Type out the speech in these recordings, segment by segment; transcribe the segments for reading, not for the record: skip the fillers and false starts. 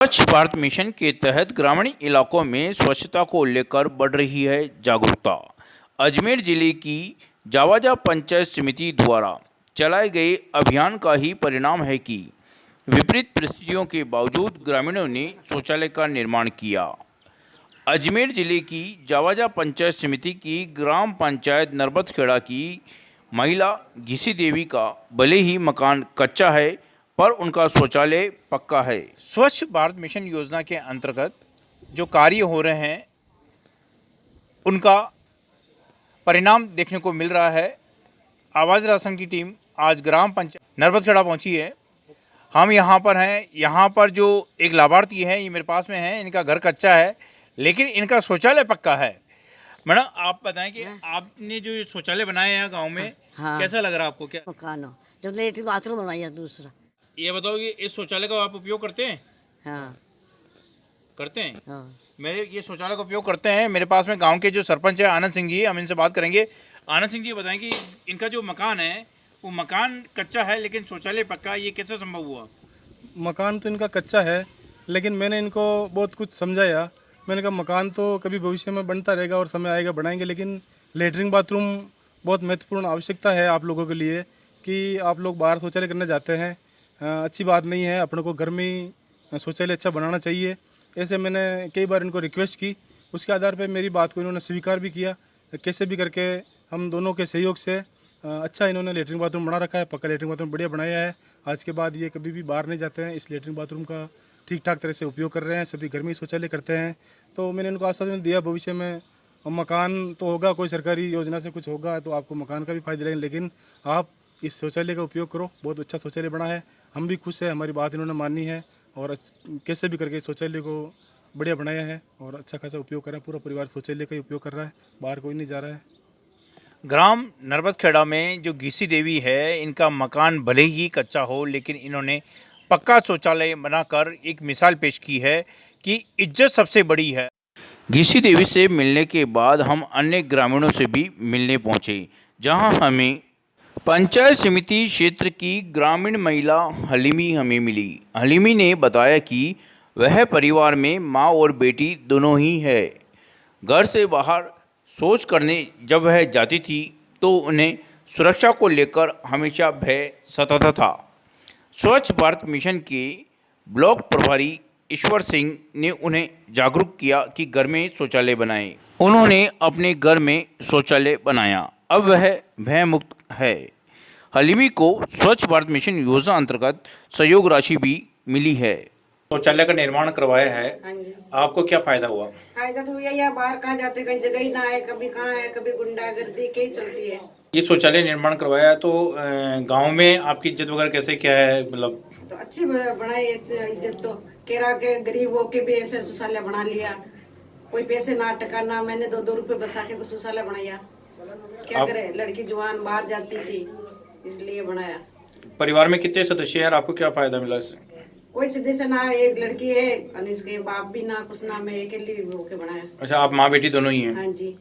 स्वच्छ भारत मिशन के तहत ग्रामीण इलाकों में स्वच्छता को लेकर बढ़ रही है जागरूकता। अजमेर जिले की जावाजा पंचायत समिति द्वारा चलाए गए अभियान का ही परिणाम है कि विपरीत परिस्थितियों के बावजूद ग्रामीणों ने शौचालय का निर्माण किया। अजमेर जिले की जावाजा पंचायत समिति की ग्राम पंचायत नरबतखेड़ा की महिला घिसी देवी का भले ही मकान कच्चा है पर उनका शौचालय पक्का है। स्वच्छ भारत मिशन योजना के अंतर्गत जो कार्य हो रहे हैं उनका परिणाम देखने को मिल रहा है। आवाज़ राशन की टीम आज ग्राम पंचायत नरबतखेड़ा पहुंची है। हम यहाँ पर हैं। यहाँ पर जो एक लाभार्थी है ये मेरे पास में है। इनका घर कच्चा है लेकिन इनका शौचालय पक्का है। मैडम आप बताएं कि आपने जो शौचालय बनाया है गांव में, हाँ। कैसा लग रहा है आपको? क्या मकान हो जो लेटरिन बाथरूम बनाया दूसरा। ये बताओ कि इस शौचालय का आप उपयोग करते हैं? हाँ करते हैं। हाँ। मेरे ये शौचालय का उपयोग करते हैं। मेरे पास में गांव के जो सरपंच है आनंद सिंह जी, हम इनसे बात करेंगे। आनंद सिंह जी बताएं कि इनका जो मकान है वो मकान कच्चा है लेकिन शौचालय पक्का, ये कैसे संभव हुआ? मकान तो इनका कच्चा है लेकिन मैंने इनको बहुत कुछ समझाया। मैंने कहा मकान तो कभी भविष्य में बनता रहेगा और समय आएगा बनाएंगे, लेकिन लेटरिन बाथरूम बहुत महत्वपूर्ण आवश्यकता है आप लोगों के लिए कि आप लोग बाहर शौचालय करने जाते हैं, अच्छी बात नहीं है। अपने को घर में ही शौचालय अच्छा बनाना चाहिए। ऐसे मैंने कई बार इनको रिक्वेस्ट की, उसके आधार पर मेरी बात को इन्होंने स्वीकार भी किया। कैसे भी करके हम दोनों के सहयोग से अच्छा इन्होंने लेटरिन बाथरूम बना रखा है, पक्का लेटरिन बाथरूम बढ़िया बनाया है। आज के बाद ये कभी भी बाहर नहीं जाते हैं, इस लेटरिन बाथरूम का ठीक ठाक तरह से उपयोग कर रहे हैं। सभी घर में ही शौचालय करते हैं। तो मैंने इनको आश्वासन दिया भविष्य में मकान तो होगा, कोई सरकारी योजना से कुछ होगा तो आपको मकान का भी फायदा लगेगा, लेकिन आप इस शौचालय का उपयोग करो। बहुत अच्छा शौचालय बना है, हम भी खुश हैं। हमारी बात इन्होंने मानी है और कैसे भी करके शौचालय को बढ़िया बनाया है और अच्छा खासा उपयोग कर रहा है। पूरा परिवार शौचालय का ही उपयोग कर रहा है, बाहर कोई नहीं जा रहा है। ग्राम नरबतखेड़ा में जो घिसी देवी है, इनका मकान भले ही कच्चा हो लेकिन इन्होंने पक्का शौचालय बनाकर एक मिसाल पेश की है कि इज्जत सबसे बड़ी है। घिसी देवी से मिलने के बाद हम अन्य ग्रामीणों से भी मिलने पहुंचे, जहां हमें पंचायत समिति क्षेत्र की ग्रामीण महिला हलीमी हमें मिली। हलीमी ने बताया कि वह परिवार में माँ और बेटी दोनों ही है। घर से बाहर शौच करने जब वह जाती थी तो उन्हें सुरक्षा को लेकर हमेशा भय सताता था। स्वच्छ भारत मिशन के ब्लॉक प्रभारी ईश्वर सिंह ने उन्हें जागरूक किया कि घर में शौचालय बनाएं। उन्होंने अपने घर में शौचालय बनाया, अब वह भय मुक्त है। हलीमी को स्वच्छ भारत मिशन योजना अंतर्गत सहयोग राशि भी मिली है। शौचालय का निर्माण करवाया है, हाँ जी। आपको क्या फायदा हुआ? फायदा तो भैया यहाँ बाहर कहाँ जाते, कहीं जगह ही ना है, कभी कहाँ है, कभी गुंडागर्दी के ही चलती है। ये शौचालय निर्माण करवाया तो गांव में आपकी इज्जत वगैरह कैसे, क्या है मतलब? तो अच्छी बनाई इज्जत तो केरा के गरीबों के भी ऐसे शौचालय बना लिया। कोई पैसे ना टकाना, मैंने 2-2 रुपए बसा के शौचालय बनाया। क्या करे, लड़की जवान बाहर जाती थी इसलिए बनाया। परिवार में कितने सदस्य हैं और आपको क्या फायदा मिला इससे? कोई सदस्य ना, एक लड़की है और इसके बाप भी ना कुछ ना, मैं अकेली होके बनाया। अच्छा, आप माँ बेटी दोनों ही हैं? हाँ जी।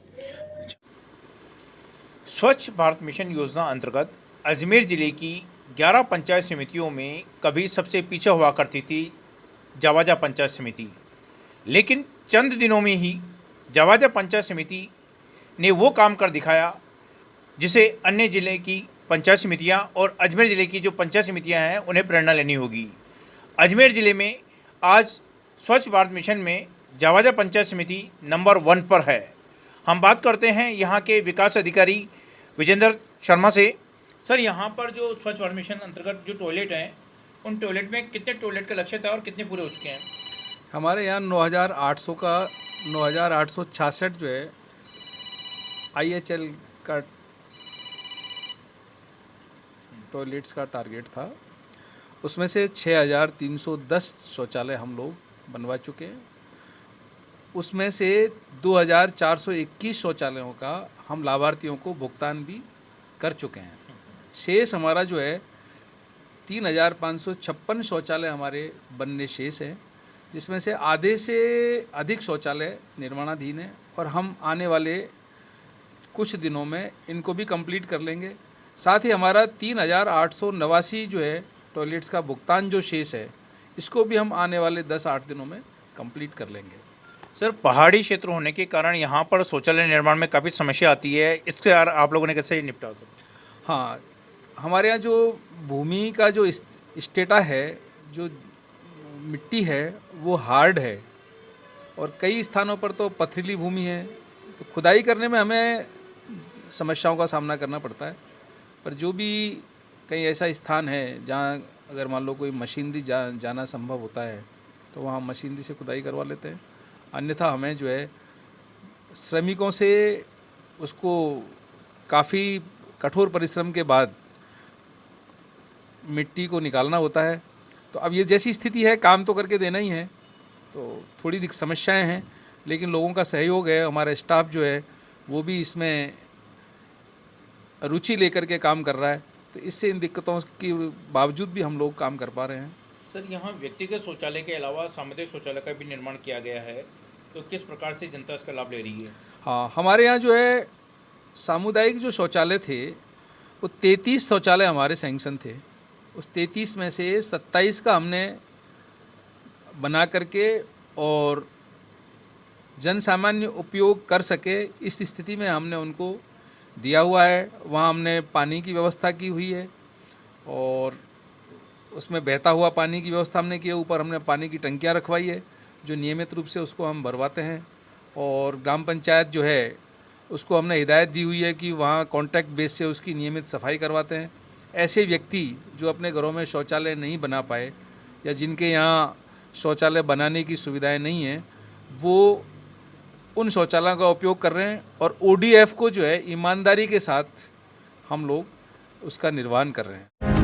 स्वच्छ भारत मिशन योजना अंतर्गत अजमेर जिले की 11 पंचायत समितियों में कभी सबसे पीछे हुआ करती थी जावाजा पंचायत समिति, लेकिन चंद दिनों में ही जावाजा पंचायत समिति ने वो काम कर दिखाया जिसे अन्य जिले की पंचायत समितियां और अजमेर ज़िले की जो पंचायत समितियां हैं उन्हें प्रेरणा लेनी होगी। अजमेर ज़िले में आज स्वच्छ भारत मिशन में जावाजा पंचायत समिति नंबर 1 पर है। हम बात करते हैं यहाँ के विकास अधिकारी विजेंद्र शर्मा से। सर, यहाँ पर जो स्वच्छ भारत मिशन अंतर्गत जो टॉयलेट हैं, उन टॉयलेट में कितने टॉयलेट का लक्ष्य था और कितने पूरे हो चुके हैं? हमारे यहाँ 9,866 जो है IHL का टॉयलेट्स का टारगेट था। उसमें से 6,310 शौचालय हम लोग बनवा चुके हैं। उसमें से 2,421 शौचालयों का हम लाभार्थियों को भुगतान भी कर चुके हैं। शेष हमारा जो है 3,556 शौचालय हमारे बनने शेष हैं, जिसमें से आधे से अधिक शौचालय निर्माणाधीन है और हम आने वाले कुछ दिनों में इनको भी कंप्लीट कर लेंगे। साथ ही हमारा 3,889 जो है टॉयलेट्स का भुगतान जो शेष है, इसको भी हम आने वाले 10-8 दिनों में कंप्लीट कर लेंगे। सर, पहाड़ी क्षेत्र होने के कारण यहाँ पर शौचालय निर्माण में काफ़ी समस्या आती है, इसके यार आप लोगों ने कैसे निपटा सर? हाँ, हमारे यहाँ जो भूमि का जो स्टेटा है, जो मिट्टी है वो हार्ड है और कई स्थानों पर तो पथरीली भूमि है, तो खुदाई करने में हमें समस्याओं का सामना करना पड़ता है। पर जो भी कहीं ऐसा स्थान है जहाँ अगर मान लो कोई मशीनरी जाना संभव होता है तो वहाँ मशीनरी से खुदाई करवा लेते हैं। अन्यथा हमें जो है श्रमिकों से उसको काफ़ी कठोर परिश्रम के बाद मिट्टी को निकालना होता है। तो अब ये जैसी स्थिति है, काम तो करके देना ही है, तो थोड़ी समस्याएं हैं, लेकिन लोगों का सहयोग है, हमारा स्टाफ जो है वो भी इसमें रुचि लेकर के काम कर रहा है, तो इससे इन दिक्कतों के बावजूद भी हम लोग काम कर पा रहे हैं। सर, यहाँ व्यक्तिगत शौचालय के अलावा सामुदायिक शौचालय का भी निर्माण किया गया है, तो किस प्रकार से जनता इसका लाभ ले रही है? हाँ, हमारे यहाँ जो है सामुदायिक जो शौचालय थे वो 33 शौचालय हमारे सैंक्शन थे। उस 33 में से 27 का हमने बना करके और जन सामान्य उपयोग कर सके इस स्थिति में हमने उनको दिया हुआ है। वहाँ हमने पानी की व्यवस्था की हुई है और उसमें बहता हुआ पानी की व्यवस्था हमने की है। ऊपर हमने पानी की टंकियाँ रखवाई है जो नियमित रूप से उसको हम भरवाते हैं, और ग्राम पंचायत जो है उसको हमने हिदायत दी हुई है कि वहाँ कॉन्ट्रैक्ट बेस से उसकी नियमित सफाई करवाते हैं। ऐसे व्यक्ति जो अपने घरों में शौचालय नहीं बना पाए या जिनके यहाँ शौचालय बनाने की सुविधाएं नहीं हैं, वो उन शौचालयों का उपयोग कर रहे हैं और ODF को जो है ईमानदारी के साथ हम लोग उसका निर्वहन कर रहे हैं।